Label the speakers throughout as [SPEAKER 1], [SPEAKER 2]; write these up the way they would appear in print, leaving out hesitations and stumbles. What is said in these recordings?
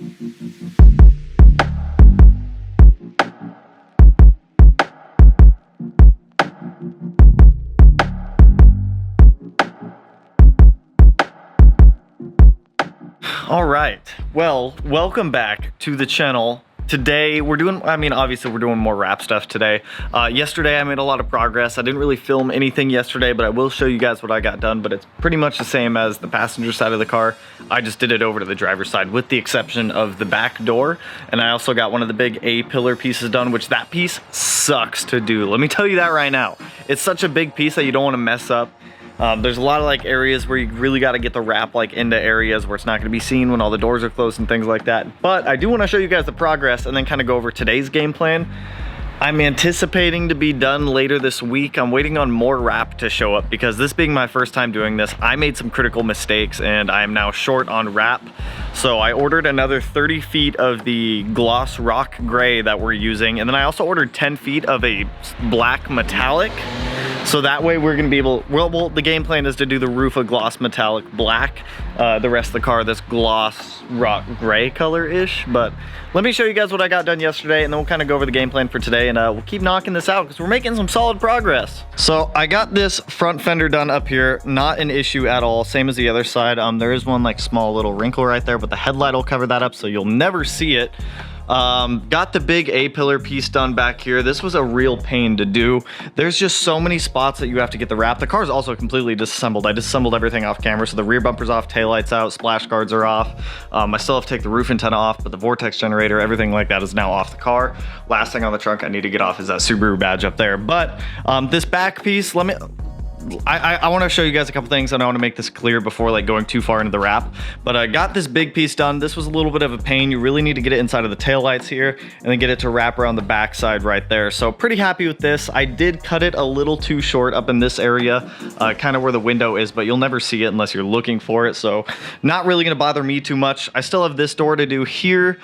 [SPEAKER 1] All right, well, welcome back to the channel. Today we're doing, obviously we're doing more wrap stuff today. Yesterday I made a lot of progress. I didn't really film anything yesterday, but I will show you guys what I got done, but it's pretty much the same as the passenger side of the car. I just did it over to the driver's side with the exception of the back door. And I also got one of the big A-pillar pieces done, which that piece sucks to do. Let me tell you that right now. It's such a big piece that you don't want to mess up. There's a lot of like areas where you really got to get the wrap like into areas where it's not going to be seen when all the doors are closed and things like that. But I do want to show you guys the progress and then kind of go over today's game plan. I'm anticipating to be done later this week. I'm waiting on more wrap to show up because this being my first time doing this, I made some critical mistakes and I am now short on wrap. So I ordered another 30 feet of the gloss rock gray that we're using. And then I also ordered 10 feet of a black metallic. So that way we're gonna be able, well, the game plan is to do the roof of gloss metallic black, the rest of the car, this gloss rock gray color-ish. But let me show you guys what I got done yesterday and then we'll kind of go over the game plan for today and we'll keep knocking this out because we're making some solid progress. So I got this front fender done up here, not an issue at all, same as the other side. There is one like small little wrinkle right there, but the headlight will cover that up so you'll never see it. Got the big A-pillar piece done back here. This was a real pain to do. There's just so many spots that you have to get the wrap. The car is also completely disassembled. I disassembled everything off camera, so the rear bumper's off, taillight's out, splash guards are off. I still have to take the roof antenna off, but the vortex generator, everything like that is now off the car. Last thing on the trunk I need to get off is that Subaru badge up there. But this back piece, I want to show you guys a couple things and I want to make this clear before like going too far into the wrap. But I got this big piece done. This was a little bit of a pain. You really need to get it inside of the taillights here and then get it to wrap around the back side right there. So pretty happy with this. I did cut it a little too short up in this area, kind of where the window is, but you'll never see it unless you're looking for it. So not really going to bother me too much. I still have this door to do here.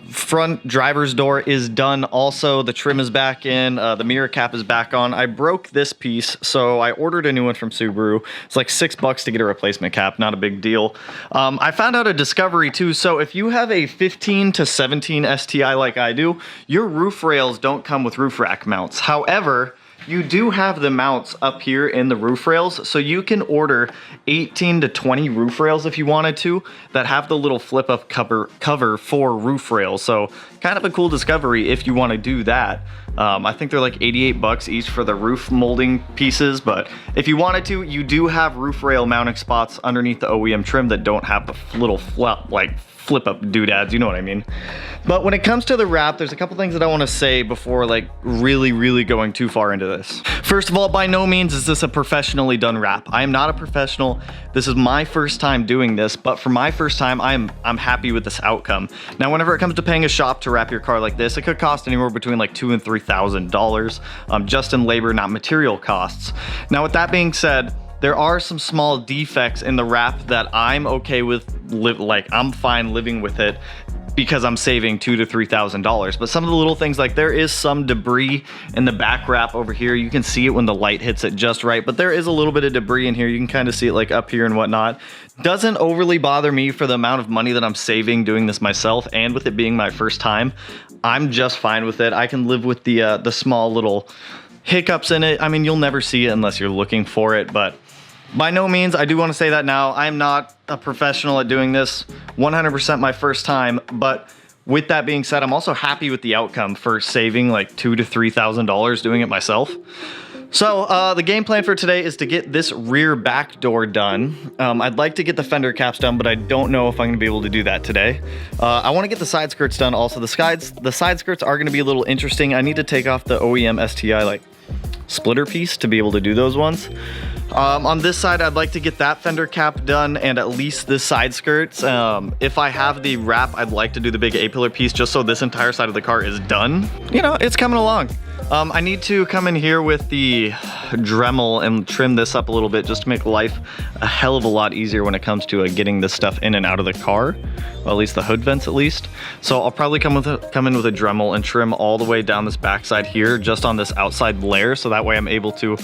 [SPEAKER 1] Front driver's door is done also. The trim is back in, the mirror cap is back on. I broke this piece, so I ordered a new one from Subaru. It's like $6 to get a replacement cap, not a big deal. I found out a discovery too, so if you have a 15 to 17 STI like I do, your roof rails don't come with roof rack mounts. However, you do have the mounts up here in the roof rails, so you can order 18 to 20 roof rails if you wanted to that have the little flip up cover for roof rails. So kind of a cool discovery if you want to do that. I think they're like $88 each for the roof molding pieces, but if you wanted to, you do have roof rail mounting spots underneath the OEM trim that don't have the little flip up doodads, you know what I mean. But when it comes to the wrap, there's a couple things that I want to say before like really going too far into this. First of all, by no means is this a professionally done wrap. I am not a professional. This is my first time doing this, but for my first time, I'm happy with this outcome. Now, whenever it comes to paying a shop to wrap your car like this, it could cost anywhere between like $2,000 and $3,000, just in labor, not material costs. Now, with that being said, there are some small defects in the wrap that I'm okay with, I'm fine living with it because I'm saving $2,000 to $3,000. But some of the little things, like there is some debris in the back wrap over here. You can see it when the light hits it just right, but there is a little bit of debris in here. You can kind of see it like up here and whatnot. Doesn't overly bother me for the amount of money that I'm saving doing this myself, and with it being my first time, I'm just fine with it. I can live with the small little hiccups in it. I mean, you'll never see it unless you're looking for it, but by no means, I do want to say that now, I'm not a professional at doing this, 100% my first time, but with that being said, I'm also happy with the outcome for saving like $2,000 to $3,000 doing it myself. So the game plan for today is to get this rear back door done. I'd like to get the fender caps done, but I don't know if I'm gonna be able to do that today. I wanna get the side skirts done also. The side skirts are gonna be a little interesting. I need to take off the OEM STI like splitter piece to be able to do those ones. On this side, I'd like to get that fender cap done and at least this side skirts. If I have the wrap, I'd like to do the big A-pillar piece just so this entire side of the car is done. You know, it's coming along. I need to come in here with the Dremel and trim this up a little bit just to make life a hell of a lot easier when it comes to getting this stuff in and out of the car. Well, at least the hood vents at least. So I'll probably come in with a Dremel and trim all the way down this backside here, just on this outside layer, so that way I'm able to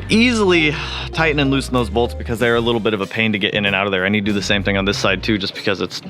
[SPEAKER 1] easily tighten and loosen those bolts because they're a little bit of a pain to get in and out of there. I need to do the same thing on this side too, just because it's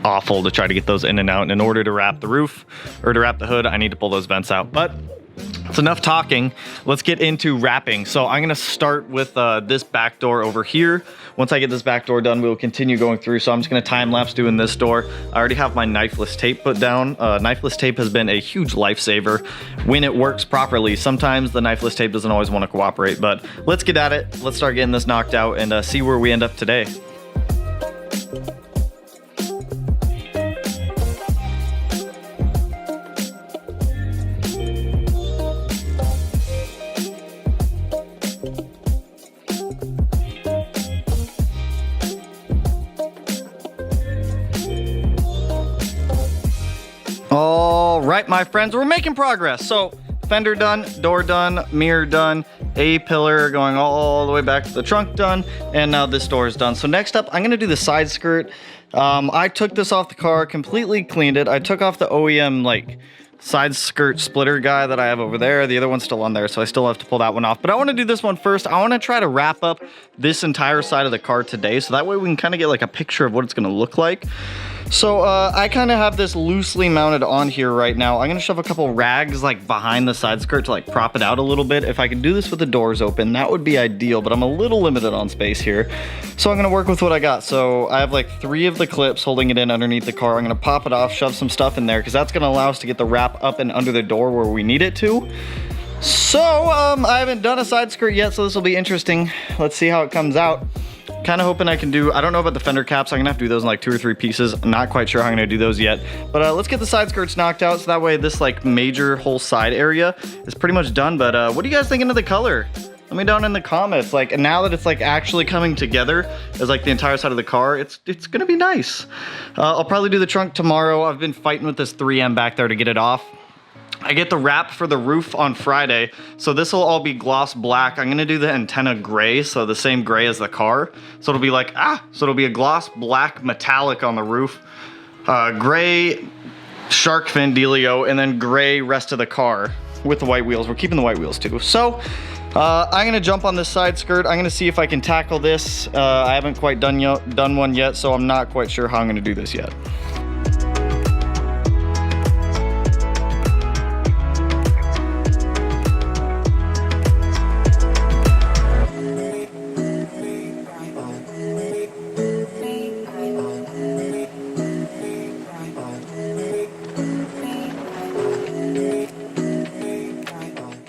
[SPEAKER 1] awful to try to get those in and out. And in order to wrap the roof or to wrap the hood, I need to pull those vents out. But it's enough talking. Let's get into wrapping. So I'm gonna start with this back door over here. Once I get this back door done, we will continue going through. So I'm just gonna time lapse doing this door. I already have my knifeless tape put down. Knifeless tape has been a huge lifesaver when it works properly. Sometimes the knifeless tape doesn't always want to cooperate, but let's get at it. Let's start getting this knocked out and see where we end up today. All right, my friends, we're making progress. So fender done, door done, mirror done, A-pillar going all the way back to the trunk done, and now this door is done. So next up, I'm gonna do the side skirt. I took this off the car, completely cleaned it. I took off the OEM like side skirt splitter guy that I have over there. The other one's still on there, so I still have to pull that one off. But I wanna do this one first. I wanna try to wrap up this entire side of the car today, so that way we can kind of get like a picture of what it's gonna look like. So I kind of have this loosely mounted on here right now. I'm gonna shove a couple rags like behind the side skirt to like prop it out a little bit. If I could do this with the doors open, that would be ideal, but I'm a little limited on space here. So I'm gonna work with what I got. So I have like 3 of the clips holding it in underneath the car. I'm gonna pop it off, shove some stuff in there, because that's gonna allow us to get the wrap up and under the door where we need it to. So I haven't done a side skirt yet, so this will be interesting. Let's see how it comes out. Kind of hoping I can do, I don't know about the fender caps. I'm gonna have to do those in like 2 or 3 pieces. I'm not quite sure how I'm gonna do those yet. But let's get the side skirts knocked out, so that way this like major whole side area is pretty much done. But what are you guys thinking of the color? Let me down in the comments. Like, now that it's like actually coming together as like the entire side of the car, it's gonna be nice. I'll probably do the trunk tomorrow. I've been fighting with this 3M back there to get it off. I get the wrap for the roof on Friday, so this will all be gloss black. I'm gonna do the antenna gray, so the same gray as the car. So it'll be like, so it'll be a gloss black metallic on the roof. Gray shark fin dealio, and then gray rest of the car with the white wheels. We're keeping the white wheels too. So I'm gonna jump on this side skirt. I'm gonna see if I can tackle this. I haven't quite done one yet, so I'm not quite sure how I'm gonna do this yet.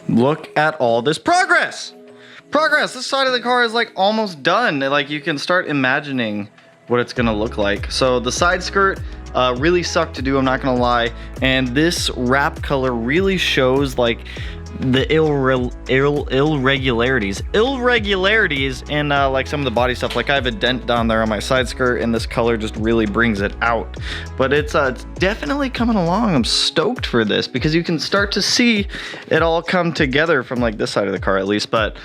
[SPEAKER 1] Look at all this progress. This side of the car is like almost done. Like, you can start imagining what it's gonna look like. So the side skirt really sucked to do, I'm not gonna lie. And this wrap color really shows like the irregularities in like some of the body stuff. Like, I have a dent down there on my side skirt, and this color just really brings it out. But it's definitely coming along. I'm stoked for this because you can start to see it all come together from like this side of the car at least. But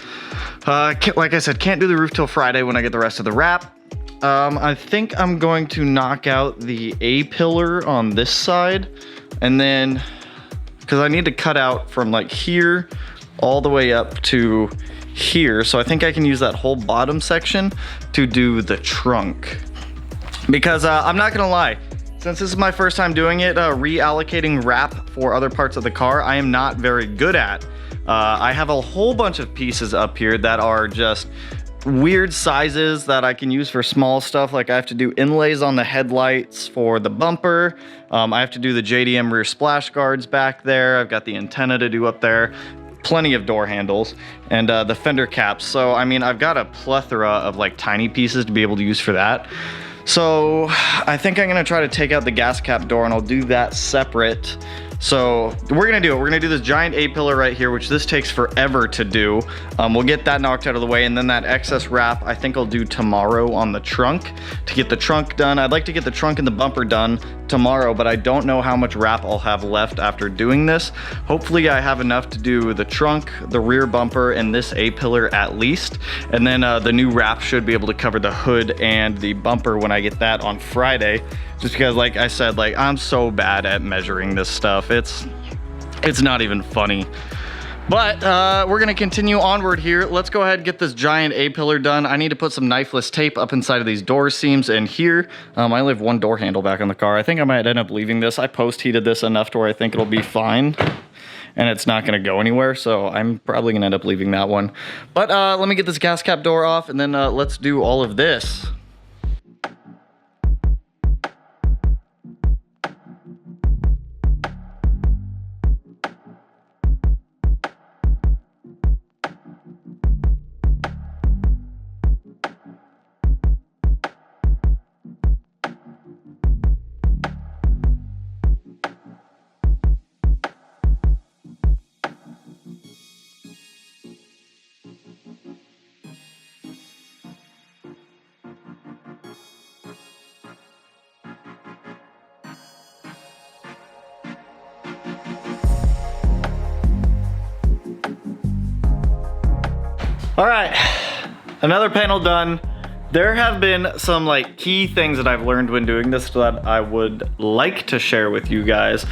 [SPEAKER 1] like I said, can't do the roof till Friday when I get the rest of the wrap. I think I'm going to knock out the A-pillar on this side, and then because I need to cut out from like here all the way up to here. So I think I can use that whole bottom section to do the trunk. Because I'm not gonna lie, since this is my first time doing it, reallocating wrap for other parts of the car, I am not very good at. I have a whole bunch of pieces up here that are just weird sizes that I can use for small stuff. Like, I have to do inlays on the headlights for the bumper. I have to do the JDM rear splash guards back there. I've got the antenna to do up there. Plenty of door handles and the fender caps. So, I mean, I've got a plethora of like tiny pieces to be able to use for that. So I think I'm gonna try to take out the gas cap door, and I'll do that separate So we're gonna do it. We're gonna do this giant A-pillar right here, which this takes forever to do. We'll get that knocked out of the way, and then that excess wrap I think I'll do tomorrow on the trunk to get the trunk done. I'd like to get the trunk and the bumper done tomorrow, but I don't know how much wrap I'll have left after doing this. Hopefully I have enough to do the trunk, the rear bumper, and this A-pillar at least. And then the new wrap should be able to cover the hood and the bumper when I get that on Friday. Just because, like I said, like I'm so bad at measuring this stuff. It's not even funny. But we're gonna continue onward here. Let's go ahead and get this giant A-pillar done. I need to put some knifeless tape up inside of these door seams and here. I only have one door handle back on the car. I think I might end up leaving this. I post-heated this enough to where I think it'll be fine. And it's not gonna go anywhere, so I'm probably gonna end up leaving that one. But let me get this gas cap door off, and then let's do all of this. All right, another panel done. There have been some like key things that I've learned when doing this that I would like to share with you guys.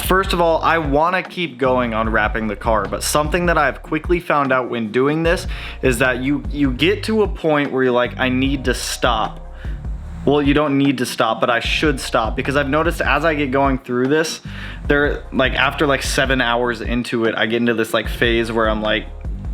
[SPEAKER 1] First of all, I wanna keep going on wrapping the car, but something that I've quickly found out when doing this is that you get to a point where you're like, I need to stop. Well, you don't need to stop, but I should stop, because I've noticed as I get going through this, after like 7 hours into it, I get into this like phase where I'm like,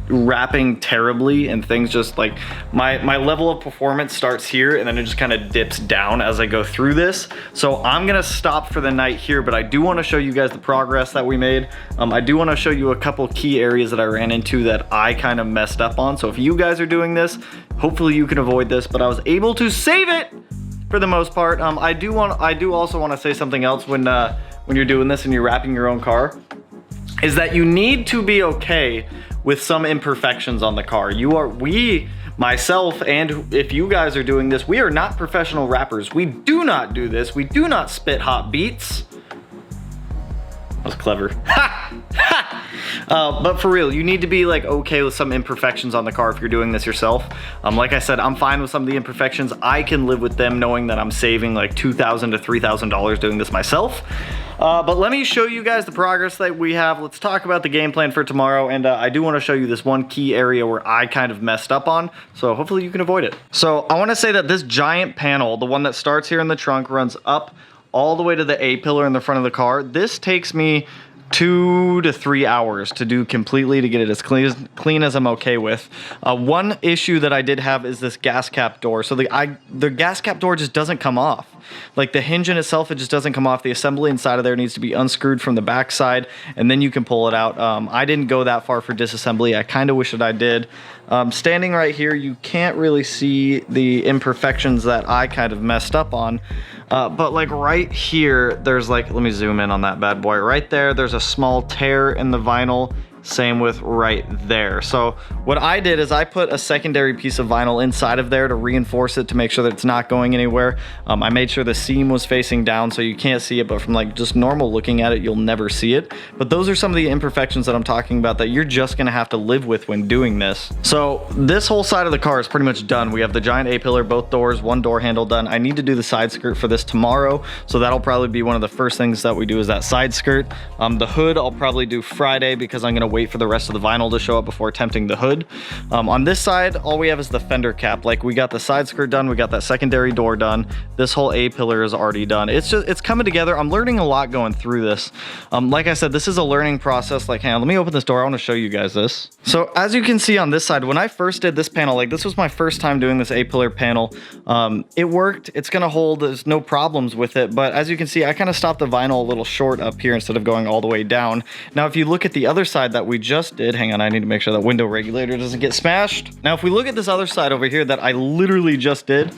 [SPEAKER 1] wrapping terribly, and things just like my level of performance starts here and then it just kind of dips down as I go through this. So I'm gonna stop for the night here, but I do want to show you guys the progress that we made. I do want to show you a couple key areas that I ran into that I kind of messed up on. So if you guys are doing this, hopefully you can avoid this, but I was able to save it for the most part. I do also want to say something else when you're doing this and you're wrapping your own car, is that you need to be okay with some imperfections on the car. Myself, and if you guys are doing this, we are not professional rappers. We do not do this. We do not spit hot beats. That was clever. But for real, you need to be like okay with some imperfections on the car if you're doing this yourself. Like I said, I'm fine with some of the imperfections. I can live with them knowing that I'm saving like $2,000 to $3,000 doing this myself. But let me show you guys the progress that we have. Let's talk about the game plan for tomorrow. And I do want to show you this one key area where I kind of messed up on. So hopefully you can avoid it. So I want to say that this giant panel, the one that starts here in the trunk, runs up all the way to the A-pillar in the front of the car. This takes me 2 to 3 hours to do completely, to get it as clean as I'm okay with. One issue that I did have is this gas cap door. So the gas cap door just doesn't come off. Like the hinge in itself, it just doesn't come off. The assembly inside of there needs to be unscrewed from the back side, and then you can pull it out. I didn't go that far for disassembly. I kind of wish that I did. Standing right here, you can't really see the imperfections that I kind of messed up on. But like right here, there's like, let me zoom in on that bad boy. Right there, there's a small tear in the vinyl. Same with right there. So what I did is I put a secondary piece of vinyl inside of there to reinforce it, to make sure that it's not going anywhere. I made sure the seam was facing down so you can't see it, but from like just normal looking at it, you'll never see it. But those are some of the imperfections that I'm talking about that you're just gonna have to live with when doing this. So this whole side of the car is pretty much done. We have the giant A-pillar, both doors, one door handle done. I need to do the side skirt for this tomorrow, so that'll probably be one of the first things that we do, is that side skirt. The hood I'll probably do Friday, because I'm gonna wait for the rest of the vinyl to show up before attempting the hood. On this side, all we have is the fender cap. Like we got the side skirt done, we got that secondary door done. This whole A-pillar is already done. It's coming together. I'm learning a lot going through this. Like I said, this is a learning process. Like, hang on, let me open this door. I want to show you guys this. So as you can see on this side, when I first did this panel, like this was my first time doing this A-pillar panel. It worked. It's gonna hold. There's no problems with it. But as you can see, I kind of stopped the vinyl a little short up here instead of going all the way down. Now, if you look at the other side that we just did, hang on, I need to make sure that window regulator doesn't get smashed. Now, if we look at this other side over here that I literally just did,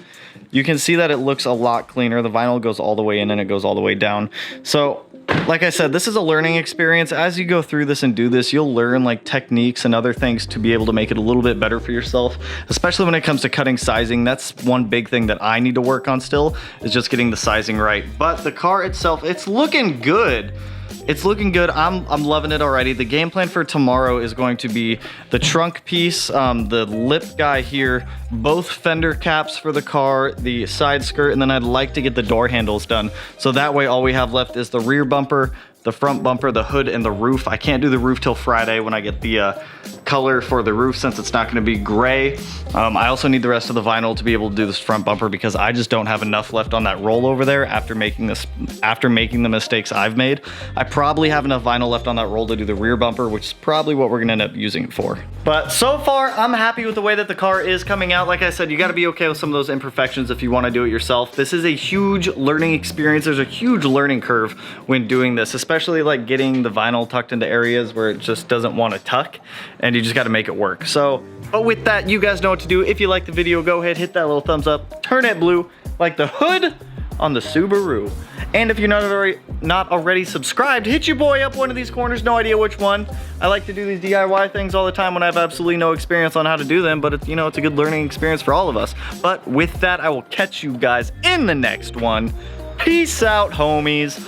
[SPEAKER 1] you can see that it looks a lot cleaner. The vinyl goes all the way in and it goes all the way down. So like I said, this is a learning experience. As you go through this and do this, you'll learn like techniques and other things to be able to make it a little bit better for yourself, especially when it comes to cutting sizing. That's one big thing that I need to work on still, is just getting the sizing right. But the car itself, it's looking good. It's looking good. I'm loving it already. The game plan for tomorrow is going to be the trunk piece, the lip guy here, both fender caps for the car, the side skirt, and then I'd like to get the door handles done. So that way all we have left is the rear bumper, the front bumper, the hood, and the roof. I can't do the roof till Friday when I get the color for the roof, since it's not going to be gray. I also need the rest of the vinyl to be able to do this front bumper, because I just don't have enough left on that roll over there after making the mistakes I've made. I probably have enough vinyl left on that roll to do the rear bumper, which is probably what we're gonna end up using it for. But so far, I'm happy with the way that the car is coming out. Like I said, you gotta be okay with some of those imperfections if you wanna do it yourself. This is a huge learning experience. There's a huge learning curve when doing this, especially like getting the vinyl tucked into areas where it just doesn't wanna tuck, and you just gotta make it work. So, but with that, you guys know what to do. If you like the video, go ahead, hit that little thumbs up, turn it blue, like the hood on the Subaru. And if you're not already subscribed, hit your boy up one of these corners, no idea which one. I like to do these DIY things all the time when I have absolutely no experience on how to do them, but it's, you know, it's a good learning experience for all of us. But with that, I will catch you guys in the next one. Peace out, homies.